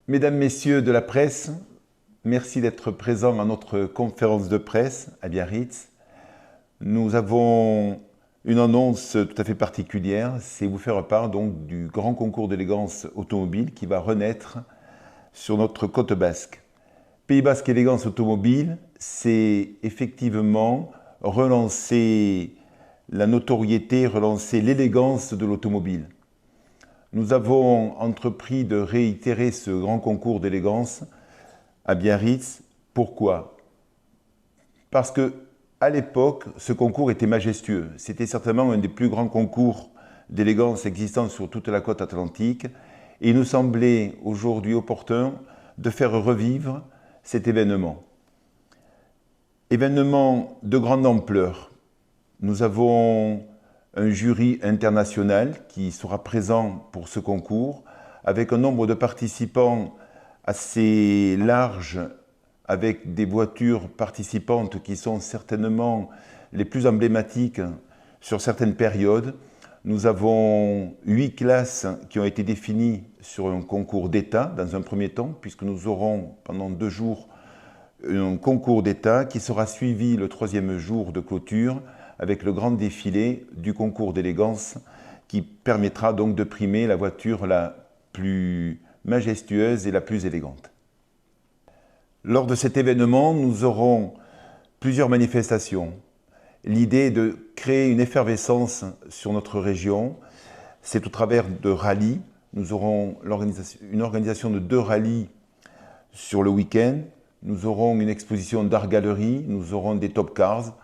Mesdames, Messieurs de la presse, merci d'être présents à notre conférence de presse à Biarritz. Nous avons une annonce tout à fait particulière, c'est vous faire part donc du grand concours d'élégance automobile qui va renaître sur notre côte basque. Pays Basque Élégance Automobile, c'est effectivement relancer la notoriété, relancer l'élégance de l'automobile. Nous avons entrepris de réitérer ce grand concours d'élégance à Biarritz. Pourquoi? Parce que à l'époque, ce concours était majestueux. C'était certainement un des plus grands concours d'élégance existants sur toute la côte atlantique. Et il nous semblait aujourd'hui opportun de faire revivre cet événement. Événement de grande ampleur. Nous avons un jury international qui sera présent pour ce concours, avec un nombre de participants assez large, avec des voitures participantes qui sont certainement les plus emblématiques sur certaines périodes. Nous avons 8 classes qui ont été définies sur un concours d'État dans un premier temps, puisque nous aurons pendant 2 jours un concours d'État qui sera suivi le 3e jour de clôture avec le grand défilé du concours d'élégance qui permettra donc de primer la voiture la plus majestueuse et la plus élégante. Lors de cet événement, nous aurons plusieurs manifestations. L'idée est de créer une effervescence sur notre région. C'est au travers de rallyes. Nous aurons une organisation de 2 rallyes sur le week-end. Nous aurons une exposition d'art-galerie. Nous aurons des top cars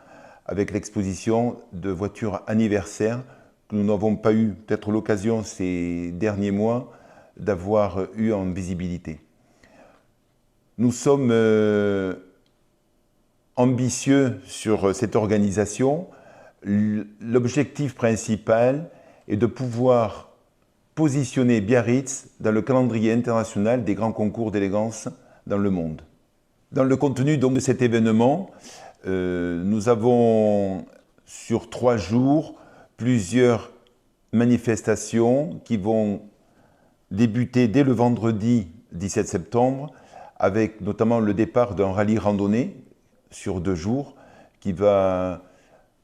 avec l'exposition de voitures anniversaires que nous n'avons pas eu peut-être l'occasion ces derniers mois d'avoir eu en visibilité. Nous sommes ambitieux sur cette organisation. L'objectif principal est de pouvoir positionner Biarritz dans le calendrier international des grands concours d'élégance dans le monde. Dans le contenu donc, de cet événement, nous avons sur 3 jours plusieurs manifestations qui vont débuter dès le vendredi 17 septembre avec notamment le départ d'un rallye randonnée sur 2 jours qui va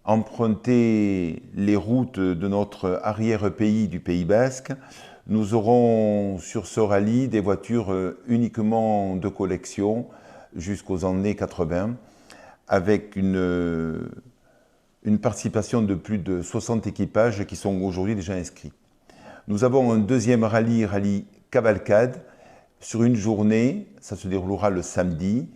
emprunter les routes de notre arrière-pays du Pays Basque. Nous aurons sur ce rallye des voitures uniquement de collection jusqu'aux années 80 avec une participation de plus de 60 équipages qui sont aujourd'hui déjà inscrits. Nous avons un deuxième rallye cavalcade, sur une journée, ça se déroulera le samedi,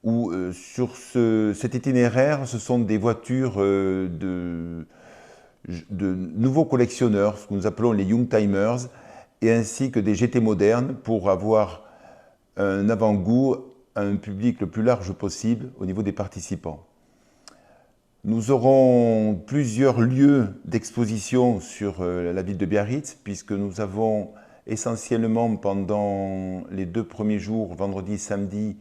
où sur cet itinéraire, ce sont des voitures de nouveaux collectionneurs, ce que nous appelons les Youngtimers, et ainsi que des GT modernes pour avoir un avant-goût à un public le plus large possible au niveau des participants. Nous aurons plusieurs lieux d'exposition sur la ville de Biarritz, puisque nous avons essentiellement pendant les 2 premiers jours, vendredi et samedi,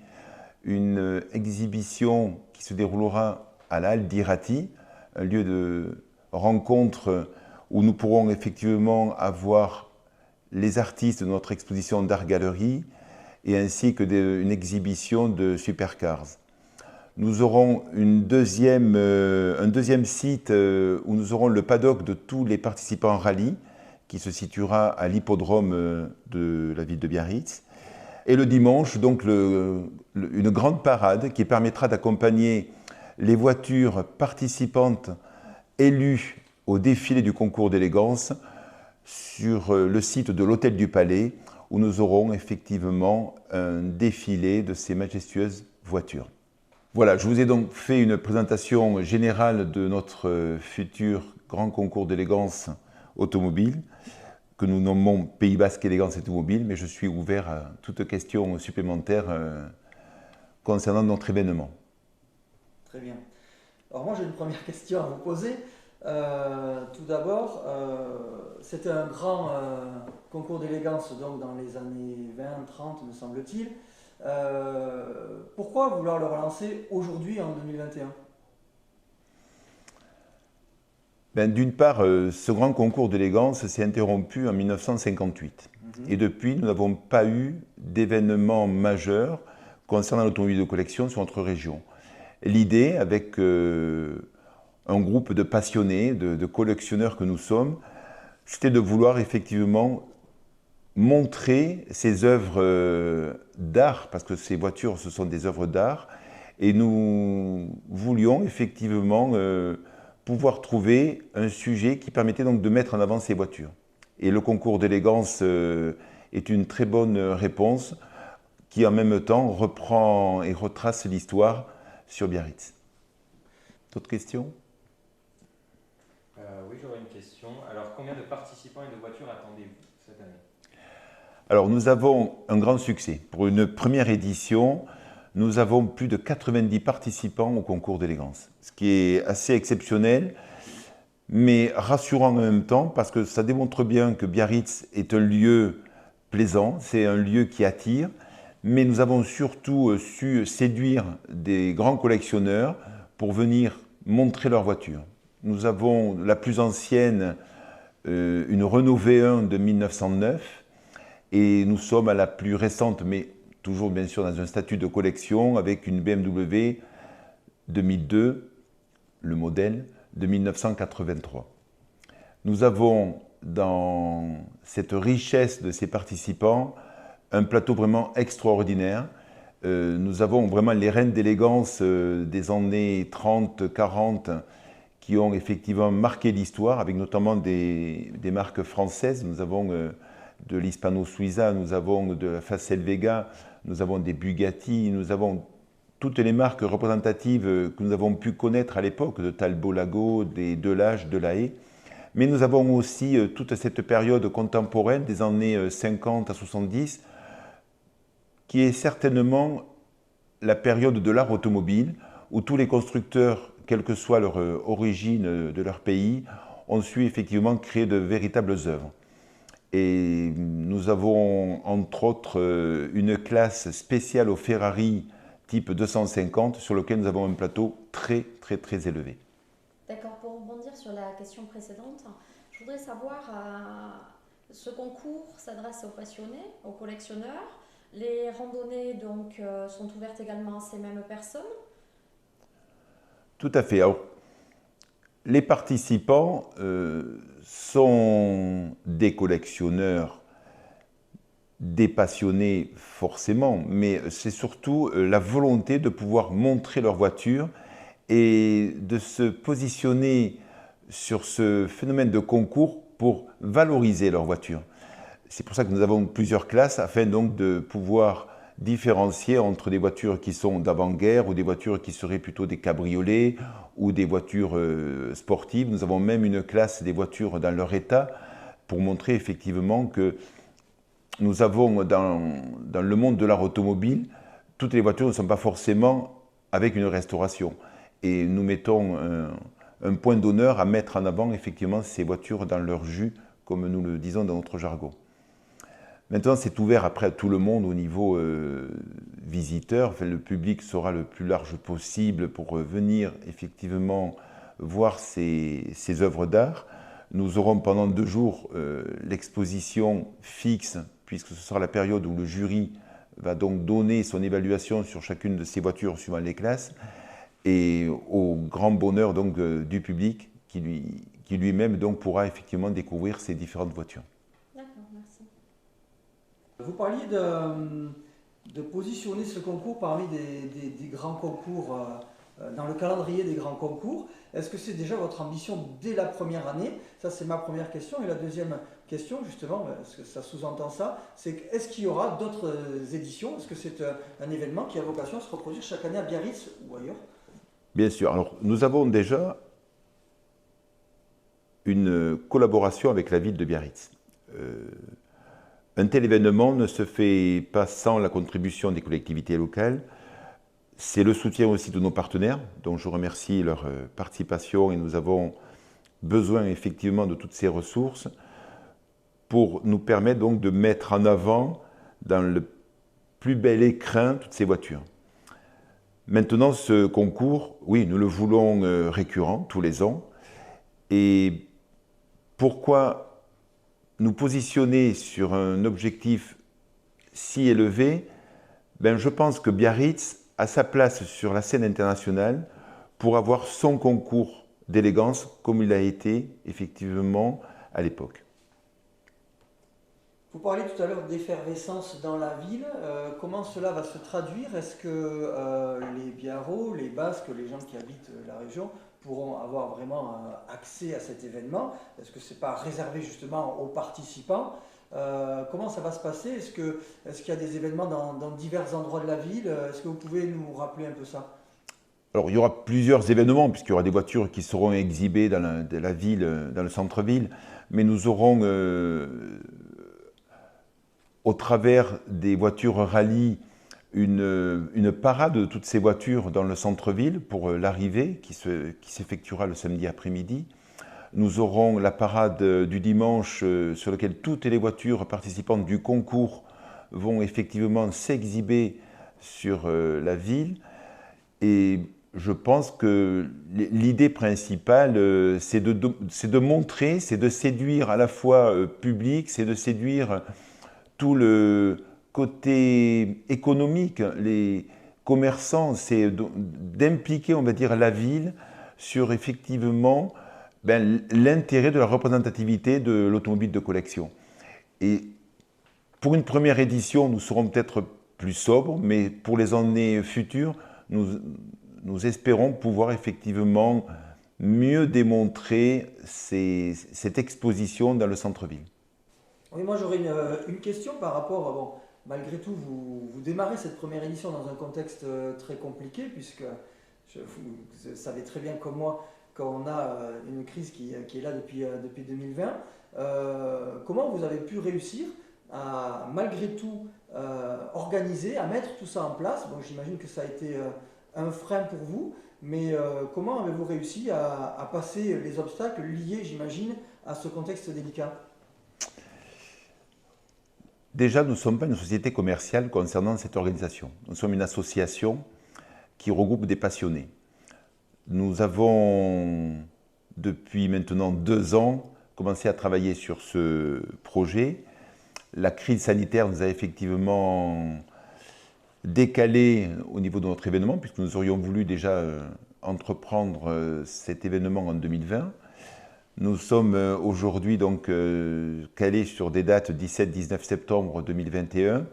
une exhibition qui se déroulera à la Halle d'Irati, un lieu de rencontre où nous pourrons effectivement avoir les artistes de notre exposition d'art-galerie et ainsi qu'une exhibition de supercars. Nous aurons un deuxième site où nous aurons le paddock de tous les participants rallye qui se situera à l'hippodrome de la ville de Biarritz. Et le dimanche, donc une grande parade qui permettra d'accompagner les voitures participantes élues au défilé du concours d'élégance sur le site de l'Hôtel du Palais où nous aurons effectivement un défilé de ces majestueuses voitures. Voilà, je vous ai donc fait une présentation générale de notre futur grand concours d'élégance automobile que nous nommons Pays Basque Élégance Automobile, mais je suis ouvert à toute question supplémentaire concernant notre événement. Très bien. Alors moi j'ai une première question à vous poser. Tout d'abord, c'était un grand concours d'élégance donc dans les années 20-30 me semble-t-il. Pourquoi vouloir le relancer aujourd'hui en 2021? D'une part, ce grand concours d'élégance s'est interrompu en 1958. Et depuis, nous n'avons pas eu d'événement majeur concernant l'automobile de collection sur notre région. L'idée, avec un groupe de passionnés, de collectionneurs que nous sommes, c'était de vouloir effectivement montrer ces œuvres d'art, parce que ces voitures, ce sont des œuvres d'art, et nous voulions effectivement pouvoir trouver un sujet qui permettait donc de mettre en avant ces voitures. Et le concours d'élégance est une très bonne réponse qui en même temps reprend et retrace l'histoire sur Biarritz. D'autres questions? Oui, j'aurais une question. Alors, combien de participants et de voitures attendez-vous cette année? Alors, nous avons un grand succès. Pour une première édition, nous avons plus de 90 participants au concours d'élégance, ce qui est assez exceptionnel, mais rassurant en même temps, parce que ça démontre bien que Biarritz est un lieu plaisant, c'est un lieu qui attire, mais nous avons surtout su séduire des grands collectionneurs pour venir montrer leurs voitures. Nous avons la plus ancienne, une Renault V1 de 1909, et nous sommes à la plus récente, mais toujours bien sûr dans un statut de collection, avec une BMW 2002, le modèle de 1983. Nous avons dans cette richesse de ces participants un plateau vraiment extraordinaire. Nous avons vraiment les reines d'élégance des années 30, 40 qui ont effectivement marqué l'histoire, avec notamment des marques françaises. Nous avons de l'Hispano Suiza, nous avons de la Facel Vega, nous avons des Bugatti, nous avons toutes les marques représentatives que nous avons pu connaître à l'époque, de Talbot Lago, des Delage, Delahaye. Mais nous avons aussi toute cette période contemporaine des années 50 à 70, qui est certainement la période de l'art automobile, où tous les constructeurs, quelle que soit leur origine de leur pays, ont su effectivement créer de véritables œuvres. Et nous avons entre autres une classe spéciale au Ferrari type 250 sur lequel nous avons un plateau très élevé. D'accord, pour rebondir sur la question précédente, je voudrais savoir, ce concours s'adresse aux passionnés, aux collectionneurs. Les randonnées donc, sont ouvertes également à ces mêmes personnes? Tout à fait. Alors, les participants sont des collectionneurs, des passionnés forcément, mais c'est surtout la volonté de pouvoir montrer leur voiture et de se positionner sur ce phénomène de concours pour valoriser leur voiture. C'est pour ça que nous avons plusieurs classes afin donc de pouvoir différencier entre des voitures qui sont d'avant-guerre ou des voitures qui seraient plutôt des cabriolets ou des voitures sportives. Nous avons même une classe des voitures dans leur état pour montrer effectivement que nous avons dans le monde de l'art automobile, toutes les voitures ne sont pas forcément avec une restauration. Et nous mettons un point d'honneur à mettre en avant effectivement ces voitures dans leur jus, comme nous le disons dans notre jargon. Maintenant, c'est ouvert après à tout le monde au niveau visiteur. Enfin, le public sera le plus large possible pour venir effectivement voir ces œuvres d'art. Nous aurons pendant 2 jours l'exposition fixe, puisque ce sera la période où le jury va donc donner son évaluation sur chacune de ces voitures suivant les classes, et au grand bonheur donc du public qui lui-même donc pourra effectivement découvrir ces différentes voitures. D'accord, merci. Vous parliez de positionner ce concours parmi des grands concours, dans le calendrier des grands concours. Est-ce que c'est déjà votre ambition dès la première année? Ça, c'est ma première question. Et la deuxième question, justement, parce que ça sous-entend ça, c'est est-ce qu'il y aura d'autres éditions? Est-ce que c'est un événement qui a vocation à se reproduire chaque année à Biarritz ou ailleurs? Bien sûr. Alors, nous avons déjà une collaboration avec la ville de Biarritz. Un tel événement ne se fait pas sans la contribution des collectivités locales. C'est le soutien aussi de nos partenaires, dont je remercie leur participation, et nous avons besoin effectivement de toutes ces ressources pour nous permettre donc de mettre en avant dans le plus bel écrin toutes ces voitures. Maintenant, ce concours, oui, nous le voulons récurrent tous les ans, Et pourquoi nous positionner sur un objectif si élevé? Ben, je pense que Biarritz a sa place sur la scène internationale pour avoir son concours d'élégance comme il a été effectivement à l'époque. Vous parliez tout à l'heure d'effervescence dans la ville. Comment cela va se traduire? Est-ce que les Biarros, les Basques, les gens qui habitent la région pourront avoir vraiment accès à cet événement? Est-ce que ce n'est pas réservé justement aux participants? Comment ça va se passer? Est-ce qu'il y a des événements dans divers endroits de la ville? Est-ce que vous pouvez nous rappeler un peu ça? Alors, il y aura plusieurs événements, puisqu'il y aura des voitures qui seront exhibées dans la ville, dans le centre-ville, mais nous aurons, au travers des voitures rallye, une parade de toutes ces voitures dans le centre-ville pour l'arrivée qui s'effectuera le samedi après-midi. Nous aurons la parade du dimanche sur laquelle toutes les voitures participantes du concours vont effectivement s'exhiber sur la ville. Et je pense que l'idée principale, c'est de montrer, c'est de séduire à la fois public, c'est de séduire tout le côté économique, les commerçants, c'est d'impliquer, on va dire, la ville sur effectivement l'intérêt de la représentativité de l'automobile de collection. Et pour une première édition, nous serons peut-être plus sobres, mais pour les années futures, nous espérons pouvoir effectivement mieux démontrer cette exposition dans le centre-ville. Oui, moi j'aurais une question par rapport, bon, malgré tout, vous démarrez cette première édition dans un contexte très compliqué, puisque vous savez très bien comme moi qu'on a une crise qui est là depuis 2020. Comment vous avez pu réussir à, malgré tout, organiser, à mettre tout ça en place? Bon, j'imagine que ça a été un frein pour vous, mais comment avez-vous réussi à passer les obstacles liés, j'imagine, à ce contexte délicat? Déjà, nous ne sommes pas une société commerciale concernant cette organisation. Nous sommes une association qui regroupe des passionnés. Nous avons, depuis maintenant 2 ans, commencé à travailler sur ce projet. La crise sanitaire nous a effectivement décalé au niveau de notre événement, puisque nous aurions voulu déjà entreprendre cet événement en 2020. Nous sommes aujourd'hui donc calés sur des dates 17-19 septembre 2021,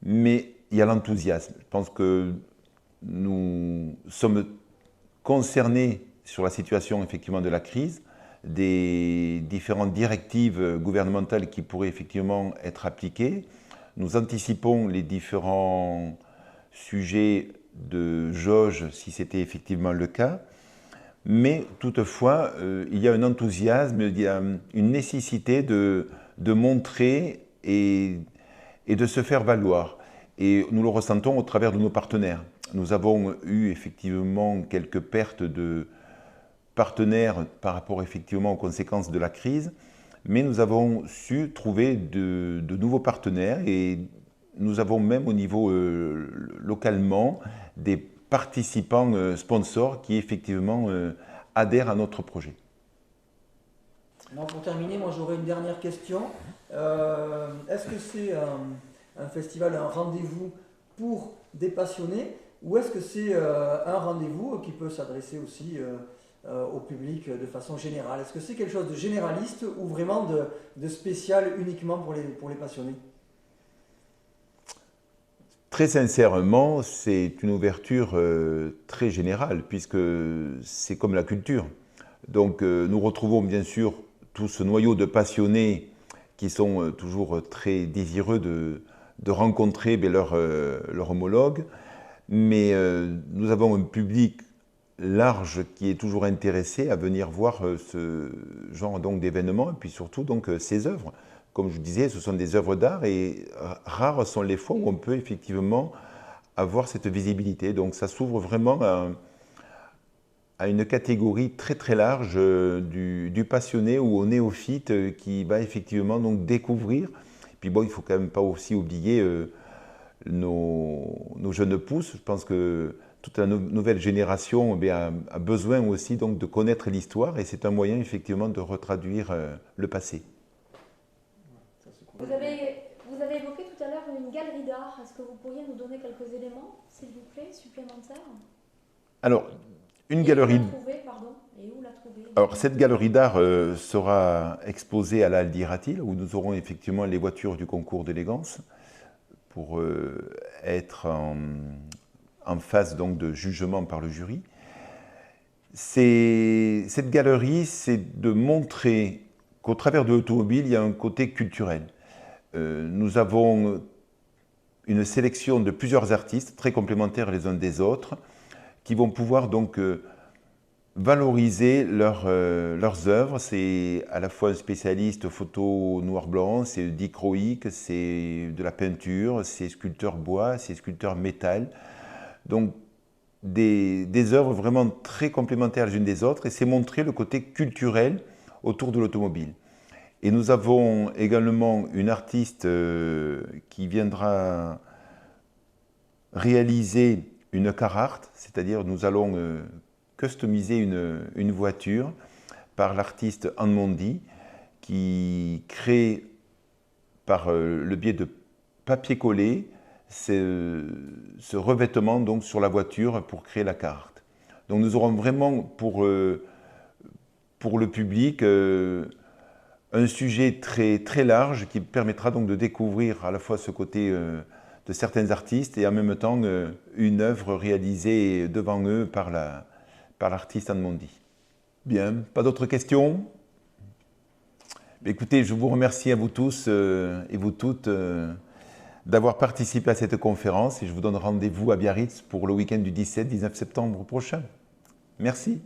mais il y a l'enthousiasme. Je pense que nous sommes concernés sur la situation effectivement de la crise, des différentes directives gouvernementales qui pourraient effectivement être appliquées. Nous anticipons les différents sujets de jauge si c'était effectivement le cas. Mais toutefois, il y a un enthousiasme, il y a une nécessité de montrer et de se faire valoir. Et nous le ressentons au travers de nos partenaires. Nous avons eu effectivement quelques pertes de partenaires par rapport effectivement aux conséquences de la crise, mais nous avons su trouver de nouveaux partenaires et nous avons même au niveau localement des participants sponsors qui effectivement adhèrent à notre projet. Non, pour terminer, moi j'aurais une dernière question. Est-ce que c'est un festival, un rendez-vous pour des passionnés, ou est-ce que c'est un rendez-vous qui peut s'adresser aussi au public de façon générale? Est-ce que c'est quelque chose de généraliste ou vraiment de spécial uniquement pour les passionnés? Très sincèrement, c'est une ouverture très générale, puisque c'est comme la culture. Donc nous retrouvons bien sûr tout ce noyau de passionnés qui sont toujours très désireux de rencontrer leur homologue, mais nous avons un public large qui est toujours intéressé à venir voir ce genre d'événements, et puis surtout donc, ces œuvres. Comme je vous disais, ce sont des œuvres d'art et rares sont les fois où on peut effectivement avoir cette visibilité. Donc ça s'ouvre vraiment à une catégorie très très large du passionné ou au néophyte qui va effectivement donc découvrir. Et puis bon, il ne faut quand même pas aussi oublier nos jeunes pousses. Je pense que toute la nouvelle génération a besoin aussi donc, de connaître l'histoire et c'est un moyen effectivement de retraduire le passé. Vous avez évoqué tout à l'heure une galerie d'art. Est-ce que vous pourriez nous donner quelques éléments, s'il vous plaît, supplémentaires? Alors, une Et galerie... où la trouver, pardon? Et où la trouver? Alors, cette galerie d'art sera exposée à la Halle d'Iratil, où nous aurons effectivement les voitures du concours d'élégance pour être en phase donc, de jugement par le jury. Cette galerie, c'est de montrer qu'au travers de l'automobile, il y a un côté culturel. Nous avons une sélection de plusieurs artistes, très complémentaires les uns des autres, qui vont pouvoir donc valoriser leurs œuvres. C'est à la fois un spécialiste photo noir-blanc, c'est dichroïque, c'est de la peinture, c'est sculpteur bois, c'est sculpteur métal. Donc des œuvres vraiment très complémentaires les unes des autres et c'est montrer le côté culturel autour de l'automobile. Et nous avons également une artiste qui viendra réaliser une car art, c'est-à-dire nous allons customiser une voiture par l'artiste Anne Mondi qui crée par le biais de papier collé ce revêtement donc, sur la voiture pour créer la car art. Donc nous aurons vraiment pour le public un sujet très, très large qui permettra donc de découvrir à la fois ce côté de certains artistes et en même temps une œuvre réalisée devant eux par l'artiste Anne Mondi. Bien, pas d'autres questions? Écoutez, je vous remercie à vous tous et vous toutes d'avoir participé à cette conférence et je vous donne rendez-vous à Biarritz pour le week-end du 17-19 septembre prochain. Merci.